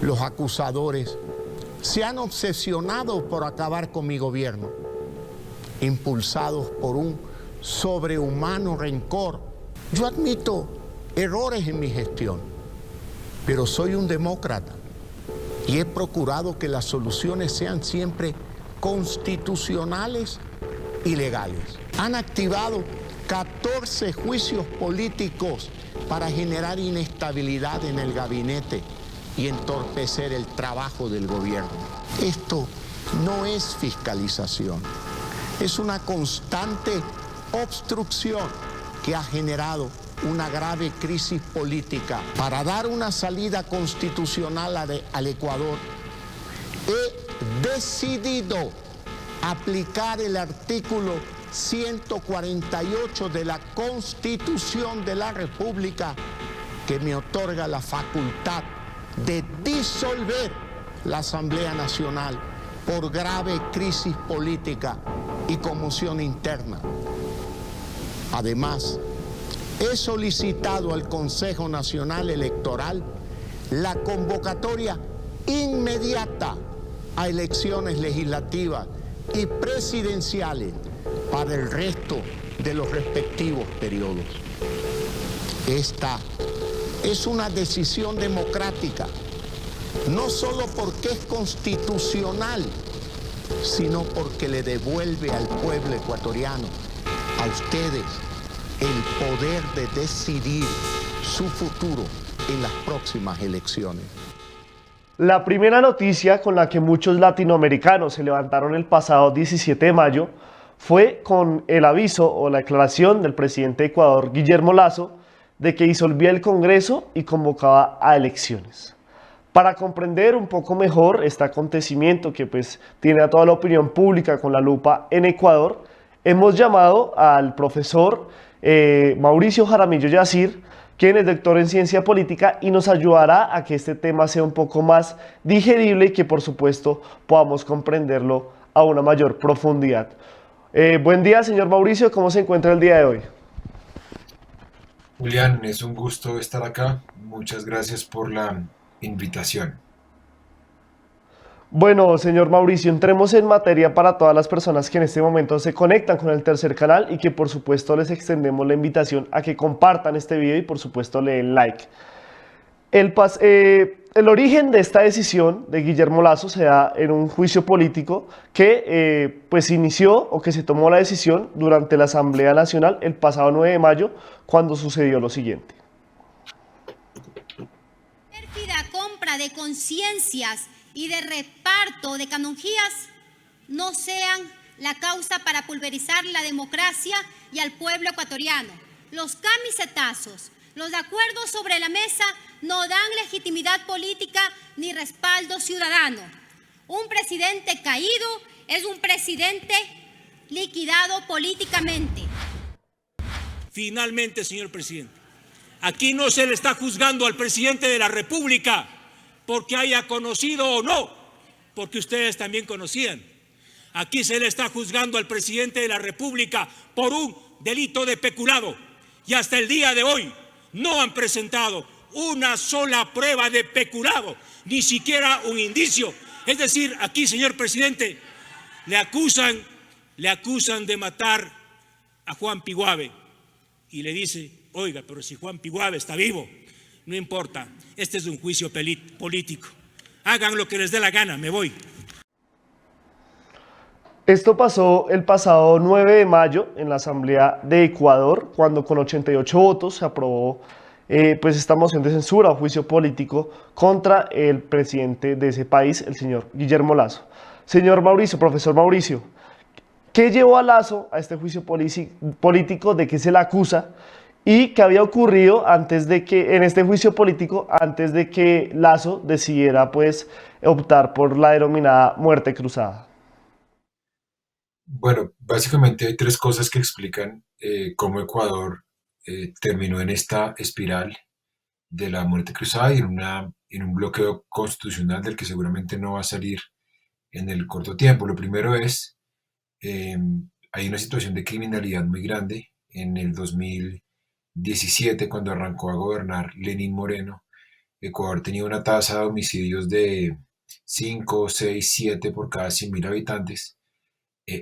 Los acusadores se han obsesionado por acabar con mi gobierno, impulsados por un sobrehumano rencor. Yo admito errores en mi gestión, pero soy un demócrata y he procurado que las soluciones sean siempre constitucionales y legales. Han activado 14 juicios políticos para generar inestabilidad en el gabinete y entorpecer el trabajo del gobierno. Esto no es fiscalización, es una constante obstrucción que ha generado una grave crisis política. Para dar una salida constitucional al Ecuador, he decidido aplicar el artículo 148 de la Constitución de la República, que me otorga la facultad de disolver la Asamblea Nacional por grave crisis política y conmoción interna. Además, he solicitado al Consejo Nacional Electoral la convocatoria inmediata a elecciones legislativas y presidenciales para el resto de los respectivos periodos. Esta es una decisión democrática, no solo porque es constitucional, sino porque le devuelve al pueblo ecuatoriano, a ustedes, el poder de decidir su futuro en las próximas elecciones. La primera noticia con la que muchos latinoamericanos se levantaron el pasado 17 de mayo fue con el aviso o la declaración del presidente de Ecuador, Guillermo Lasso, de que disolvía el Congreso y convocaba a elecciones. Para comprender un poco mejor este acontecimiento que tiene a toda la opinión pública con la lupa en Ecuador, hemos llamado al profesor Mauricio Jaramillo Yacir, quien es doctor en ciencia política y nos ayudará a que este tema sea un poco más digerible y que por supuesto podamos comprenderlo a una mayor profundidad. Buen día, señor Mauricio, ¿cómo se encuentra el día de hoy? Julián, es un gusto estar acá. Muchas gracias por la invitación. Bueno, señor Mauricio, entremos en materia para todas las personas que en este momento se conectan con el tercer canal y que por supuesto les extendemos la invitación a que compartan este video y por supuesto le den like. El origen de esta decisión de Guillermo Lasso se da en un juicio político que inició o que se tomó la decisión durante la Asamblea Nacional el pasado 9 de mayo, cuando sucedió lo siguiente. Pérfida compra de conciencias y de reparto de canonjías no sean la causa para pulverizar la democracia y al pueblo ecuatoriano. Los camisetazos, los acuerdos sobre la mesa no dan legitimidad política ni respaldo ciudadano. Un presidente caído es un presidente liquidado políticamente. Finalmente, señor presidente, aquí no se le está juzgando al presidente de la República porque haya conocido o no, porque ustedes también conocían. Aquí se le está juzgando al presidente de la República por un delito de peculado y hasta el día de hoy no han presentado una sola prueba de peculado, ni siquiera un indicio. Es decir, aquí, señor presidente, le acusan de matar a Juan Piguave y le dice, oiga, pero si Juan Piguave está vivo, no importa, este es un juicio político. Hagan lo que les dé la gana, me voy. Esto pasó el pasado 9 de mayo en la Asamblea de Ecuador, cuando con 88 votos se aprobó esta moción de censura o juicio político contra el presidente de ese país, el señor Guillermo Lasso. Señor Mauricio, profesor Mauricio, ¿qué llevó a Lasso a este juicio político? ¿De qué se le acusa? ¿Y qué había ocurrido en este juicio político antes de que Lasso decidiera optar por la denominada muerte cruzada? Bueno, básicamente hay tres cosas que explican cómo Ecuador terminó en esta espiral de la muerte cruzada y en un bloqueo constitucional del que seguramente no va a salir en el corto tiempo. Lo primero es, hay una situación de criminalidad muy grande. En el 2017, cuando arrancó a gobernar Lenín Moreno, Ecuador tenía una tasa de homicidios de 5, 6, 7 por cada 100.000 habitantes.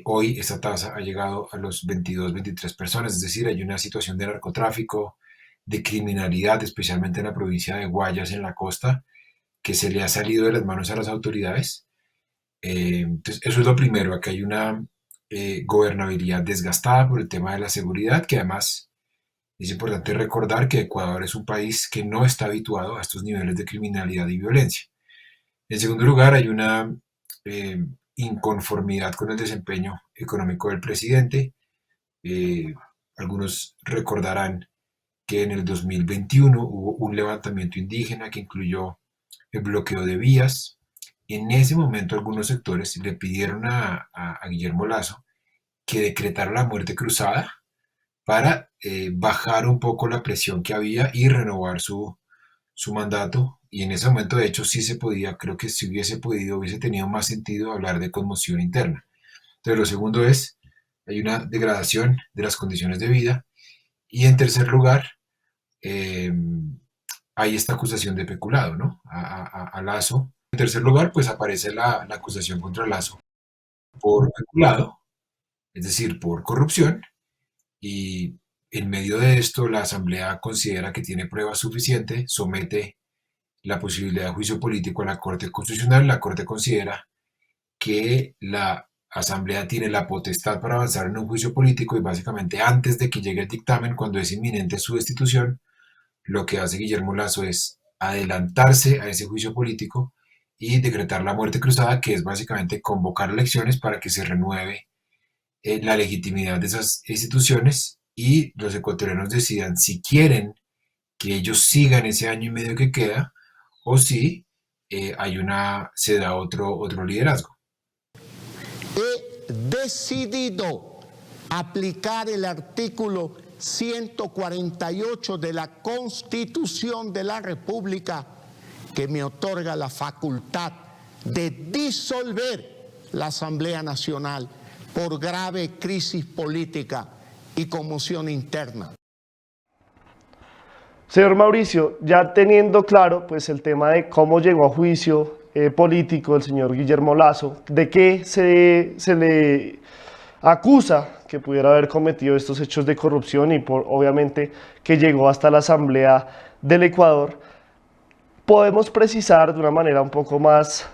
Hoy esta tasa ha llegado a los 22, 23 personas, es decir, hay una situación de narcotráfico, de criminalidad, especialmente en la provincia de Guayas, en la costa, que se le ha salido de las manos a las autoridades. Entonces, eso es lo primero, aquí hay una gobernabilidad desgastada por el tema de la seguridad, que además es importante recordar que Ecuador es un país que no está habituado a estos niveles de criminalidad y violencia. En segundo lugar, hay una eh, inconformidad con el desempeño económico del presidente. Eh, Algunos recordarán que en el 2021 hubo un levantamiento indígena que incluyó el bloqueo de vías. En ese momento algunos sectores le pidieron a Guillermo Lasso que decretara la muerte cruzada para bajar un poco la presión que había y renovar su mandato. Y en ese momento, de hecho, sí se podía, creo que si hubiese podido, hubiese tenido más sentido hablar de conmoción interna. Entonces, lo segundo es, hay una degradación de las condiciones de vida. Y en tercer lugar, eh, hay esta acusación de peculado, ¿no? A Lasso. En tercer lugar, pues aparece la acusación contra Lasso por peculado, es decir, por corrupción, y en medio de esto la Asamblea considera que tiene pruebas suficientes, somete la posibilidad de juicio político a la Corte Constitucional. La Corte considera que la Asamblea tiene la potestad para avanzar en un juicio político y básicamente antes de que llegue el dictamen, cuando es inminente su destitución, lo que hace Guillermo Lasso es adelantarse a ese juicio político y decretar la muerte cruzada, que es básicamente convocar elecciones para que se renueve la legitimidad de esas instituciones y los ecuatorianos decidan si quieren que ellos sigan ese año y medio que queda o si se da otro liderazgo. He decidido aplicar el artículo 148 de la Constitución de la República, que me otorga la facultad de disolver la Asamblea Nacional por grave crisis política y conmoción interna. Señor Mauricio, ya teniendo claro pues el tema de cómo llegó a juicio político el señor Guillermo Lasso, de qué se le acusa que pudiera haber cometido estos hechos de corrupción y obviamente que llegó hasta la Asamblea del Ecuador, podemos precisar de una manera un poco más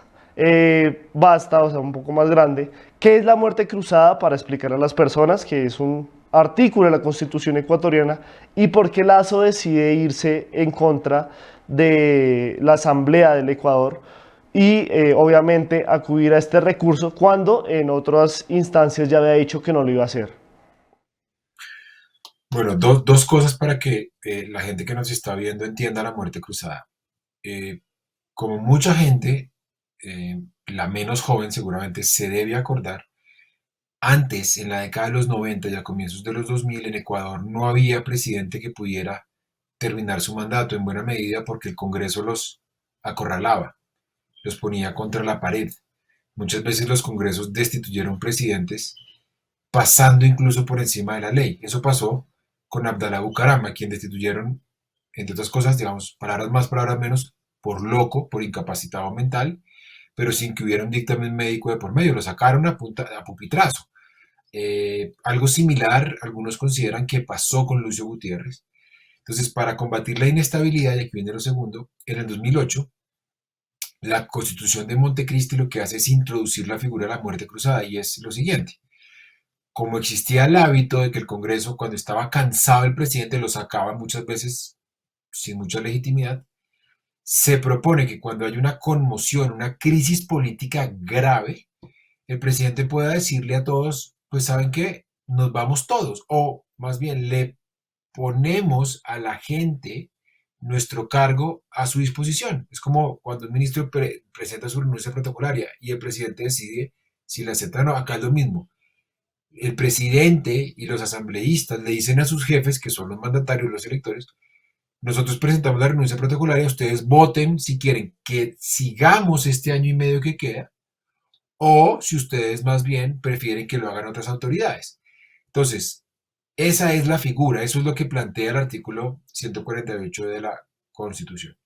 vasta, o sea, un poco más grande, qué es la muerte cruzada para explicar a las personas que es un artículo de la Constitución ecuatoriana y por qué Lasso decide irse en contra de la Asamblea del Ecuador y obviamente acudir a este recurso cuando en otras instancias ya había dicho que no lo iba a hacer. Bueno, dos cosas para que la gente que nos está viendo entienda la muerte cruzada. Como mucha gente, la menos joven seguramente se debe acordar, antes, en la década de los 90 y a comienzos de los 2000, en Ecuador no había presidente que pudiera terminar su mandato en buena medida porque el Congreso los acorralaba, los ponía contra la pared. Muchas veces los congresos destituyeron presidentes pasando incluso por encima de la ley. Eso pasó con Abdalá Bucaram, a quien destituyeron, entre otras cosas, digamos, palabras más, palabras menos, por loco, por incapacitado mental, pero sin que hubiera un dictamen médico de por medio. Lo sacaron a pupitrazo. Algo similar, algunos consideran que pasó con Lucio Gutiérrez. Entonces, para combatir la inestabilidad, y aquí viene lo segundo, en el 2008, la Constitución de Montecristi lo que hace es introducir la figura de la muerte cruzada, y es lo siguiente. Como existía el hábito de que el Congreso, cuando estaba cansado el presidente, lo sacaba muchas veces sin mucha legitimidad, se propone que cuando hay una conmoción, una crisis política grave, el presidente pueda decirle a todos, pues ¿saben qué? Nos vamos todos, o más bien le ponemos a la gente nuestro cargo a su disposición. Es como cuando el ministro presenta su renuncia protocolaria y el presidente decide si la acepta o no. Acá es lo mismo. El presidente y los asambleístas le dicen a sus jefes, que son los mandatarios, los electores, nosotros presentamos la renuncia protocolaria, ustedes voten si quieren que sigamos este año y medio que queda, o si ustedes más bien prefieren que lo hagan otras autoridades. Entonces, esa es la figura, eso es lo que plantea el artículo 148 de la Constitución.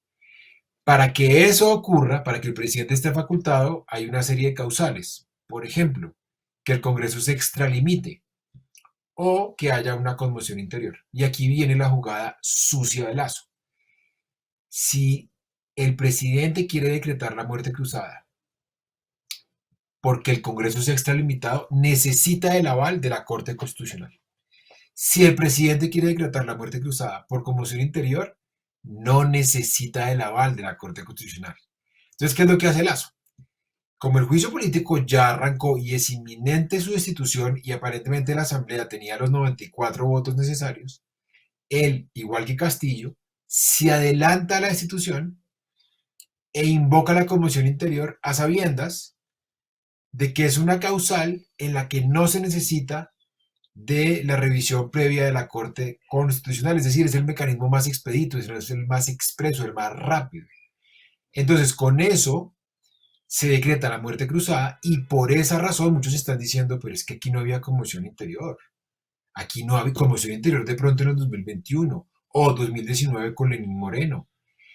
Para que eso ocurra, para que el presidente esté facultado, hay una serie de causales. Por ejemplo, que el Congreso se extralimite o que haya una conmoción interior. Y aquí viene la jugada sucia de Lazo. Si el presidente quiere decretar la muerte cruzada porque el Congreso se ha extralimitado, necesita el aval de la Corte Constitucional. Si el presidente quiere decretar la muerte cruzada por conmoción interior, no necesita el aval de la Corte Constitucional. Entonces, ¿qué es lo que hace Lazo? Como el juicio político ya arrancó y es inminente su destitución y aparentemente la Asamblea tenía los 94 votos necesarios, él, igual que Castillo, se adelanta a la destitución e invoca la conmoción interior a sabiendas de que es una causal en la que no se necesita de la revisión previa de la Corte Constitucional, es decir, es el mecanismo más expedito, es el más expreso, el más rápido. Entonces, con eso se decreta la muerte cruzada y por esa razón muchos están diciendo, pero es que aquí no había conmoción interior. Aquí no había conmoción interior de pronto en el 2021 o 2019 con Lenín Moreno.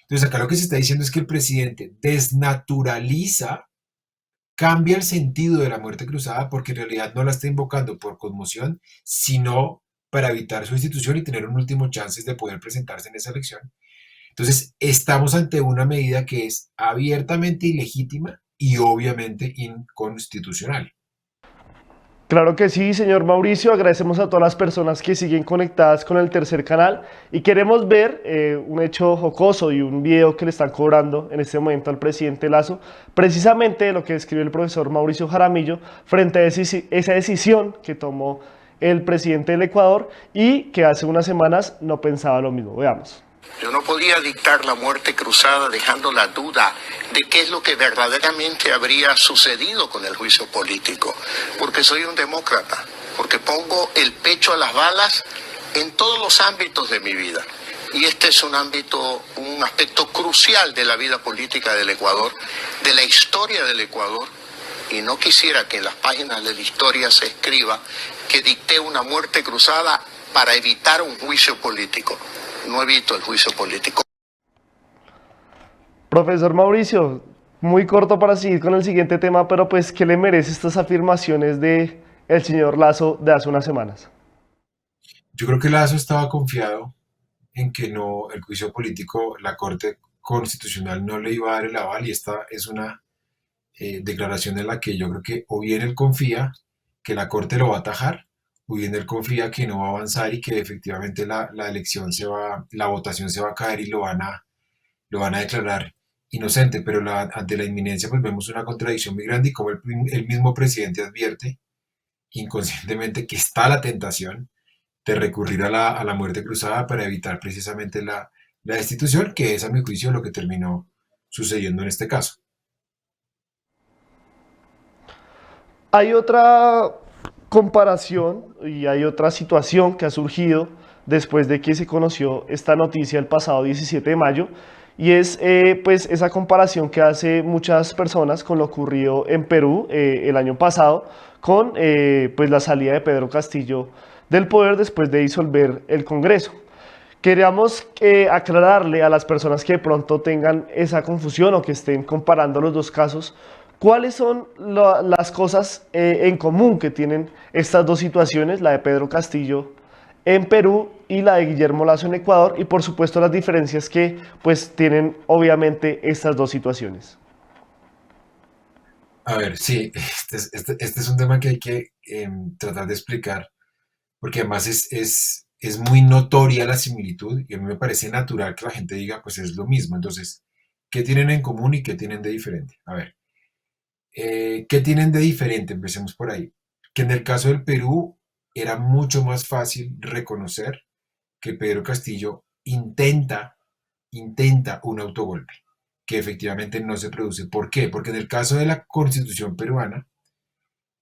Entonces, acá lo que se está diciendo es que el presidente desnaturaliza, cambia el sentido de la muerte cruzada porque en realidad no la está invocando por conmoción, sino para evitar su institución y tener un último chance de poder presentarse en esa elección. Entonces, estamos ante una medida que es abiertamente ilegítima y obviamente inconstitucional. Claro que sí, señor Mauricio. Agradecemos a todas las personas que siguen conectadas con el tercer canal y queremos ver un hecho jocoso y un video que le están cobrando en este momento al presidente Lazo, precisamente lo que escribió el profesor Mauricio Jaramillo frente a esa decisión que tomó el presidente del Ecuador y que hace unas semanas no pensaba lo mismo. Veamos. Yo no podía dictar la muerte cruzada dejando la duda de qué es lo que verdaderamente habría sucedido con el juicio político, porque soy un demócrata, porque pongo el pecho a las balas en todos los ámbitos de mi vida. Y este es un aspecto crucial de la vida política del Ecuador, de la historia del Ecuador, y no quisiera que en las páginas de la historia se escriba que dicté una muerte cruzada para evitar un juicio político. No evito el juicio político. Profesor Mauricio, muy corto para seguir con el siguiente tema, pero pues, ¿qué le merece estas afirmaciones de el señor Lazo de hace unas semanas? Yo creo que Lazo estaba confiado en que no, el juicio político, la Corte Constitucional no le iba a dar el aval y esta es una declaración en la que yo creo que o bien él confía que la Corte lo va a atajar, o bien él confía que no va a avanzar y que efectivamente la elección la votación se va a caer y lo van a declarar inocente, pero ante la inminencia pues vemos una contradicción muy grande y como el mismo presidente advierte inconscientemente que está la tentación de recurrir a la muerte cruzada para evitar precisamente la destitución, que es a mi juicio lo que terminó sucediendo en este caso. Hay otra comparación y hay otra situación que ha surgido después de que se conoció esta noticia el pasado 17 de mayo y es pues esa comparación que hace muchas personas con lo ocurrido en Perú el año pasado con pues la salida de Pedro Castillo del poder después de disolver el Congreso. Queríamos aclararle a las personas que de pronto tengan esa confusión o que estén comparando los dos casos. ¿Cuáles son las cosas en común que tienen estas dos situaciones, la de Pedro Castillo en Perú y la de Guillermo Lazo en Ecuador? Y por supuesto las diferencias que pues tienen obviamente estas dos situaciones. A ver, sí, este es un tema que hay que tratar de explicar, porque además es muy notoria la similitud y a mí me parece natural que la gente diga, pues es lo mismo. Entonces, ¿qué tienen en común y qué tienen de diferente? A ver. ¿Qué tienen de diferente? Empecemos por ahí. Que en el caso del Perú era mucho más fácil reconocer que Pedro Castillo intenta un autogolpe, que efectivamente no se produce. ¿Por qué? Porque en el caso de la Constitución peruana,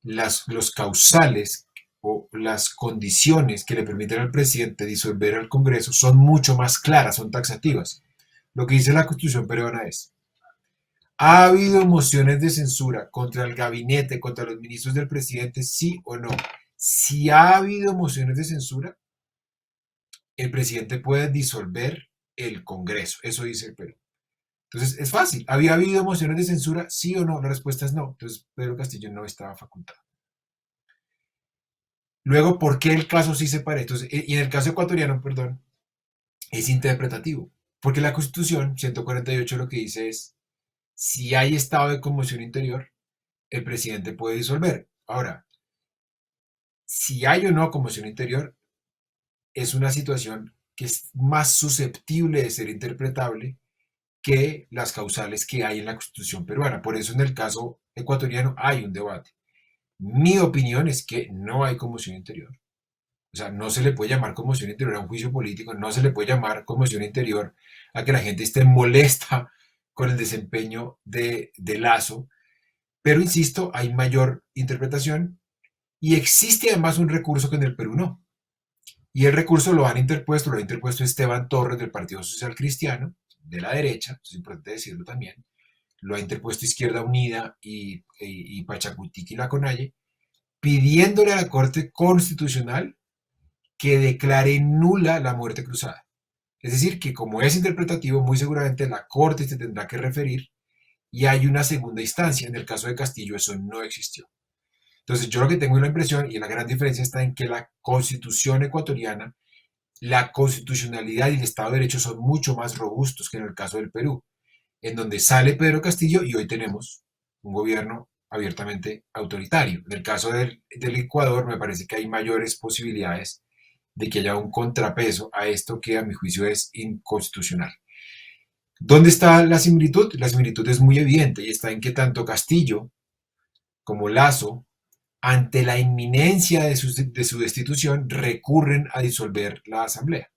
los causales o las condiciones que le permiten al presidente disolver al Congreso son mucho más claras, son taxativas. Lo que dice la Constitución peruana es: ¿ha habido mociones de censura contra el gabinete, contra los ministros del presidente, sí o no? Si ha habido mociones de censura, el presidente puede disolver el Congreso. Eso dice el Perú. Entonces, es fácil. ¿Había habido mociones de censura? ¿Sí o no? La respuesta es no. Entonces, Pedro Castillo no estaba facultado. Luego, ¿por qué el caso sí se parece? Entonces, y en el caso ecuatoriano, perdón, es interpretativo. Porque la Constitución 148 lo que dice es, si hay estado de conmoción interior, el presidente puede disolver. Ahora, si hay o no conmoción interior, es una situación que es más susceptible de ser interpretable que las causales que hay en la Constitución peruana. Por eso en el caso ecuatoriano hay un debate. Mi opinión es que no hay conmoción interior. O sea, no se le puede llamar conmoción interior a un juicio político, no se le puede llamar conmoción interior a que la gente esté molesta con el desempeño de Lazo. Pero insisto, hay mayor interpretación y existe además un recurso que en el Perú no. Y el recurso lo ha interpuesto Esteban Torres del Partido Social Cristiano, de la derecha, es importante decirlo también, lo ha interpuesto Izquierda Unida y Pachacutic y La Conalle, pidiéndole a la Corte Constitucional que declare nula la muerte cruzada. Es decir, que como es interpretativo, muy seguramente la Corte se tendrá que referir y hay una segunda instancia. En el caso de Castillo eso no existió. Entonces yo lo que tengo la impresión, y la gran diferencia está en que la Constitución ecuatoriana, la constitucionalidad y el Estado de Derecho son mucho más robustos que en el caso del Perú, en donde sale Pedro Castillo y hoy tenemos un gobierno abiertamente autoritario. En el caso del Ecuador me parece que hay mayores posibilidades de que haya un contrapeso a esto que a mi juicio es inconstitucional. ¿Dónde está la similitud? La similitud es muy evidente y está en que tanto Castillo como Lazo, ante la inminencia de su destitución, recurren a disolver la asamblea.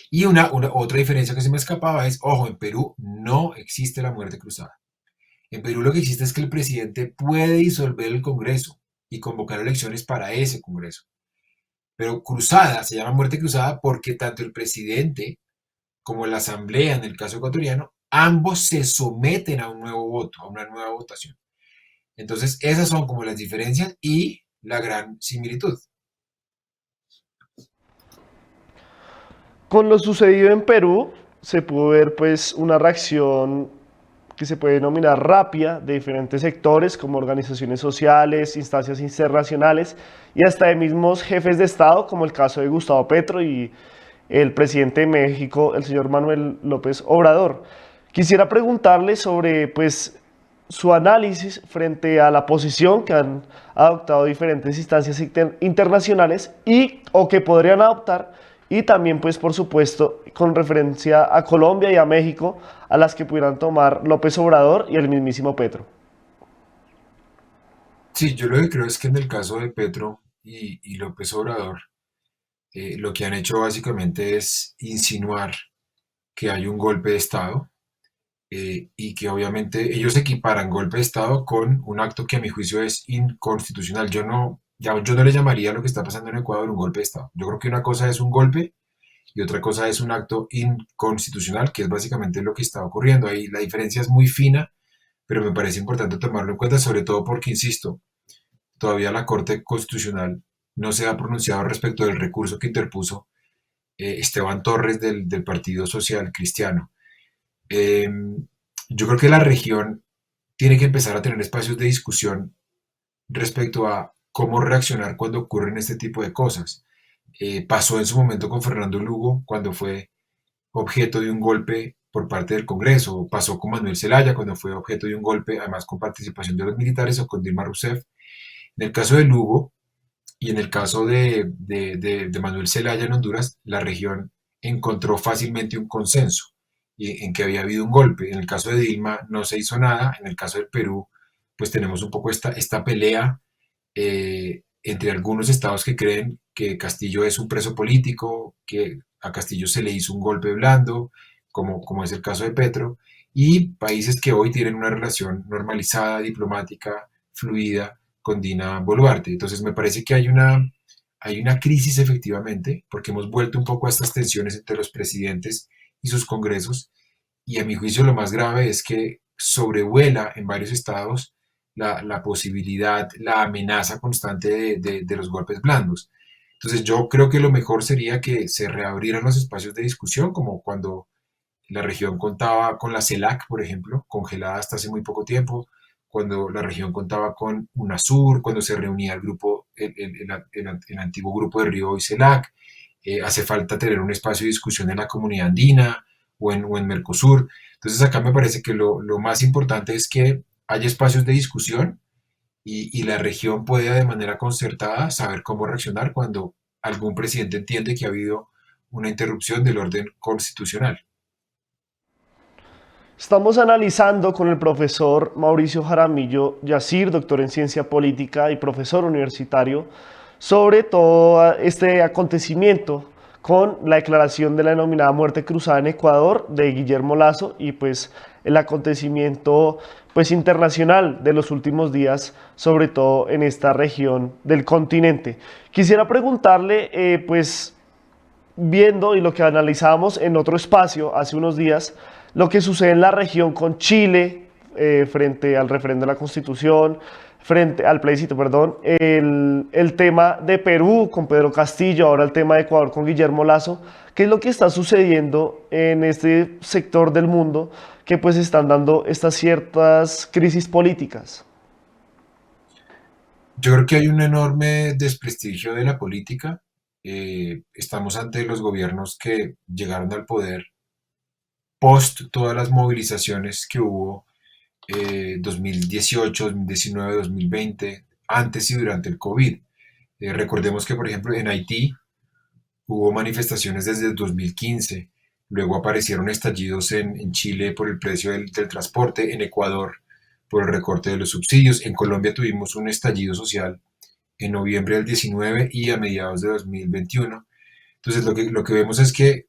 Y otra diferencia que se me escapaba es, ojo, en Perú no existe la muerte cruzada. En Perú lo que existe es que el presidente puede disolver el Congreso y convocar elecciones para ese Congreso. Pero cruzada, se llama muerte cruzada porque tanto el presidente como la asamblea, en el caso ecuatoriano, ambos se someten a un nuevo voto, a una nueva votación. Entonces, esas son como las diferencias y la gran similitud. Con lo sucedido en Perú, se pudo ver pues una reacción que se puede denominar rápida de diferentes sectores como organizaciones sociales, instancias internacionales y hasta de mismos jefes de Estado, como el caso de Gustavo Petro y el presidente de México, el señor Manuel López Obrador. Quisiera preguntarle sobre pues su análisis frente a la posición que han adoptado diferentes instancias internacionales o que podrían adoptar, y también pues por supuesto con referencia a Colombia y a México, a las que pudieran tomar López Obrador y el mismísimo Petro. Sí, yo lo que creo es que en el caso de Petro y López Obrador, lo que han hecho básicamente es insinuar que hay un golpe de Estado, y que obviamente ellos equiparan golpe de Estado con un acto que a mi juicio es inconstitucional. Yo no le llamaría a lo que está pasando en Ecuador un golpe de Estado. Yo creo que una cosa es un golpe y otra cosa es un acto inconstitucional, que es básicamente lo que está ocurriendo. Ahí la diferencia es muy fina, pero me parece importante tomarlo en cuenta, sobre todo porque, insisto, todavía la Corte Constitucional no se ha pronunciado respecto del recurso que interpuso Esteban Torres del Partido Social Cristiano. Yo creo que la región tiene que empezar a tener espacios de discusión respecto a cómo reaccionar cuando ocurren este tipo de cosas. Pasó en su momento con Fernando Lugo cuando fue objeto de un golpe por parte del Congreso, pasó con Manuel Zelaya cuando fue objeto de un golpe, además con participación de los militares, o con Dilma Rousseff. En el caso de Lugo y en el caso de Manuel Zelaya en Honduras, la región encontró fácilmente un consenso en que había habido un golpe. En el caso de Dilma no se hizo nada. En el caso del Perú, pues tenemos un poco esta pelea entre algunos estados que creen que Castillo es un preso político, que a Castillo se le hizo un golpe blando, como es el caso de Petro, y países que hoy tienen una relación normalizada, diplomática, fluida con Dina Boluarte. Entonces me parece que hay una crisis efectivamente, porque hemos vuelto un poco a estas tensiones entre los presidentes y sus congresos, y a mi juicio lo más grave es que sobrevuela en varios estados la posibilidad, la amenaza constante de los golpes blandos. Entonces yo creo que lo mejor sería que se reabrieran los espacios de discusión, como cuando la región contaba con la CELAC, por ejemplo, congelada hasta hace muy poco tiempo, cuando la región contaba con UNASUR, cuando se reunía el grupo, el antiguo grupo de Río y CELAC. Hace falta tener un espacio de discusión en la comunidad andina o en Mercosur. Entonces acá me parece que lo más importante es que haya espacios de discusión y la región pueda de manera concertada saber cómo reaccionar cuando algún presidente entiende que ha habido una interrupción del orden constitucional. Estamos analizando con el profesor Mauricio Jaramillo Yacir, doctor en ciencia política y profesor universitario, sobre todo este acontecimiento con la declaración de la denominada muerte cruzada en Ecuador de Guillermo Lasso y pues el acontecimiento pues internacional de los últimos días, sobre todo en esta región del continente. Quisiera preguntarle, pues viendo y lo que analizábamos en otro espacio hace unos días, lo que sucede en la región con Chile frente al referendo de la Constitución, frente al plebiscito, perdón, el tema de Perú con Pedro Castillo, ahora el tema de Ecuador con Guillermo Lasso. ¿Qué es lo que está sucediendo en este sector del mundo que pues están dando estas ciertas crisis políticas? Yo creo que hay un enorme desprestigio de la política. Estamos ante los gobiernos que llegaron al poder post todas las movilizaciones que hubo 2018, 2019, 2020, antes y durante el COVID. Recordemos que, por ejemplo, en Haití hubo manifestaciones desde el 2015, luego aparecieron estallidos en Chile por el precio del transporte, en Ecuador por el recorte de los subsidios, en Colombia tuvimos un estallido social en noviembre del 19 y a mediados de 2021. Entonces lo que vemos es que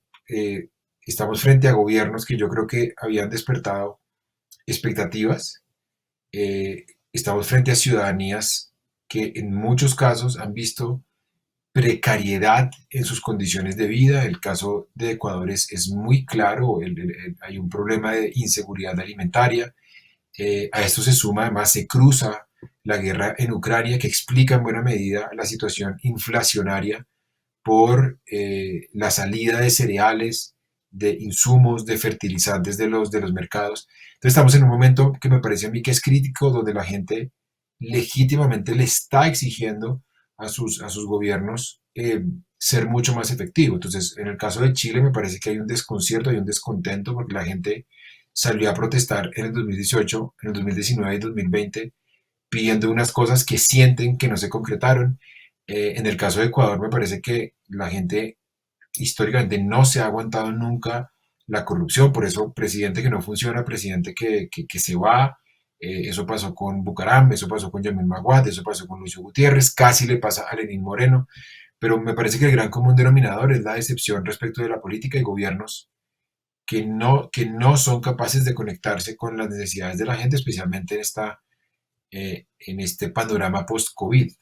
estamos frente a gobiernos que yo creo que habían despertado expectativas, estamos frente a ciudadanías que en muchos casos han visto precariedad en sus condiciones de vida. El caso de Ecuador es muy claro, hay un problema de inseguridad alimentaria. A esto se suma, además, se cruza la guerra en Ucrania, que explica en buena medida la situación inflacionaria por la salida de cereales, de insumos, de fertilizantes de los mercados. Entonces estamos en un momento que me parece a mí que es crítico, donde la gente legítimamente le está exigiendo a sus gobiernos ser mucho más efectivo. Entonces, en el caso de Chile me parece que hay un desconcierto, hay un descontento, porque la gente salió a protestar en el 2018, en el 2019 y 2020, pidiendo unas cosas que sienten que no se concretaron. En el caso de Ecuador me parece que la gente históricamente no se ha aguantado nunca la corrupción, por eso presidente que no funciona, presidente que se va, eso pasó con Bucaram, eso pasó con Yamil Maguad, eso pasó con Lucio Gutiérrez, casi le pasa a Lenín Moreno, pero me parece que el gran común denominador es la decepción respecto de la política y gobiernos que no son capaces de conectarse con las necesidades de la gente, especialmente en este panorama post-COVID.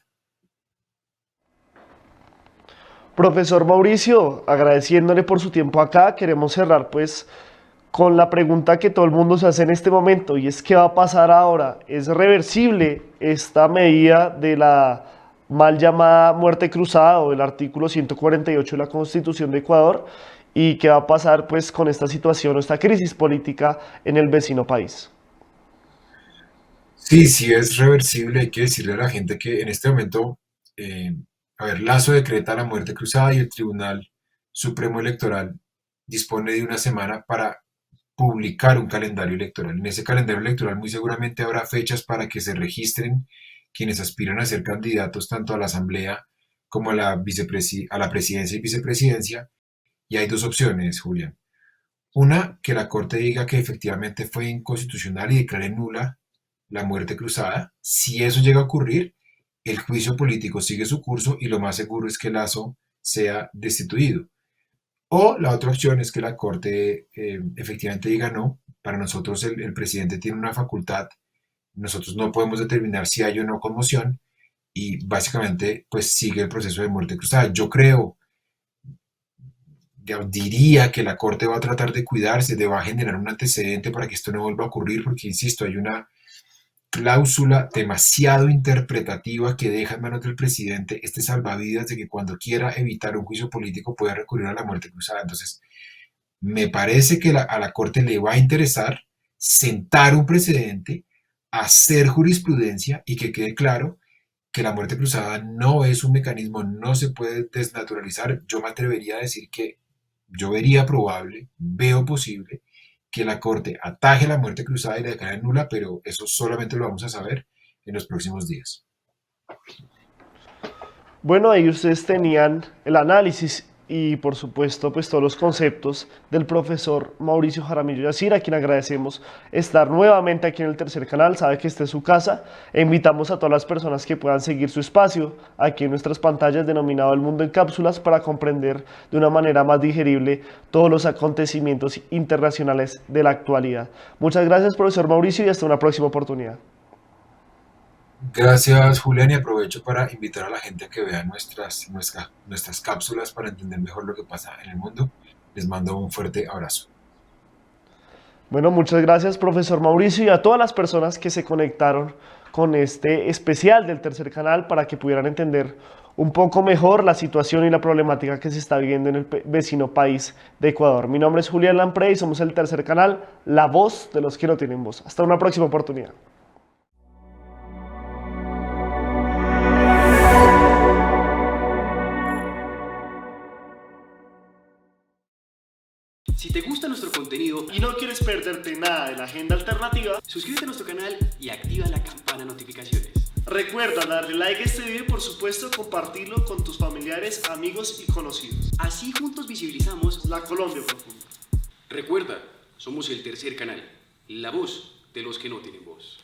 Profesor Mauricio, agradeciéndole por su tiempo acá, queremos cerrar pues con la pregunta que todo el mundo se hace en este momento y es ¿qué va a pasar ahora? ¿Es reversible esta medida de la mal llamada muerte cruzada o el artículo 148 de la Constitución de Ecuador? ¿Y qué va a pasar pues con esta situación o esta crisis política en el vecino país? Sí, sí es reversible, hay que decirle a la gente que en este momento, a ver, Lasso decreta la muerte cruzada y el Tribunal Supremo Electoral dispone de una semana para publicar un calendario electoral. En ese calendario electoral muy seguramente habrá fechas para que se registren quienes aspiran a ser candidatos tanto a la Asamblea como a a la presidencia y vicepresidencia. Y hay dos opciones, Julián. Una, que la Corte diga que efectivamente fue inconstitucional y declare nula la muerte cruzada. Si eso llega a ocurrir, el juicio político sigue su curso y lo más seguro es que Lasso sea destituido. O la otra opción es que la Corte efectivamente diga no. Para nosotros el presidente tiene una facultad, nosotros no podemos determinar si hay o no conmoción y básicamente pues sigue el proceso de muerte cruzada. Yo creo, diría que la Corte va a tratar de cuidarse, de va a generar un antecedente para que esto no vuelva a ocurrir, porque insisto, hay una cláusula demasiado interpretativa que deja en manos del presidente este salvavidas de que cuando quiera evitar un juicio político puede recurrir a la muerte cruzada. Entonces, Me parece que a la Corte le va a interesar sentar un precedente, hacer jurisprudencia y que quede claro que la muerte cruzada no es un mecanismo, no se puede desnaturalizar. Yo me atrevería a decir que yo vería probable, veo posible, que la Corte ataje la muerte cruzada y la declare nula, pero eso solamente lo vamos a saber en los próximos días. Bueno, ahí ustedes tenían el análisis y por supuesto pues todos los conceptos del profesor Mauricio Jaramillo Yacir, a quien agradecemos estar nuevamente aquí en el Tercer Canal. Sabe que esta es su casa e invitamos a todas las personas que puedan seguir su espacio aquí en nuestras pantallas denominado El Mundo en Cápsulas para comprender de una manera más digerible todos los acontecimientos internacionales de la actualidad. Muchas gracias, profesor Mauricio, y hasta una próxima oportunidad. Gracias, Julián, y aprovecho para invitar a la gente a que vea nuestras cápsulas para entender mejor lo que pasa en el mundo. Les mando un fuerte abrazo. Bueno, muchas gracias, profesor Mauricio, y a todas las personas que se conectaron con este especial del Tercer Canal para que pudieran entender un poco mejor la situación y la problemática que se está viviendo en el vecino país de Ecuador. Mi nombre es Julián Lampré y somos el Tercer Canal, la voz de los que no tienen voz. Hasta una próxima oportunidad. Si te gusta nuestro contenido Y no quieres perderte nada de la agenda alternativa, suscríbete a nuestro canal y activa la campana de notificaciones. recuerda darle like a este video y por supuesto compartirlo con tus familiares, amigos y conocidos. Así juntos visibilizamos. La Colombia profunda. Recuerda, somos el Tercer Canal, la voz de los que no tienen voz.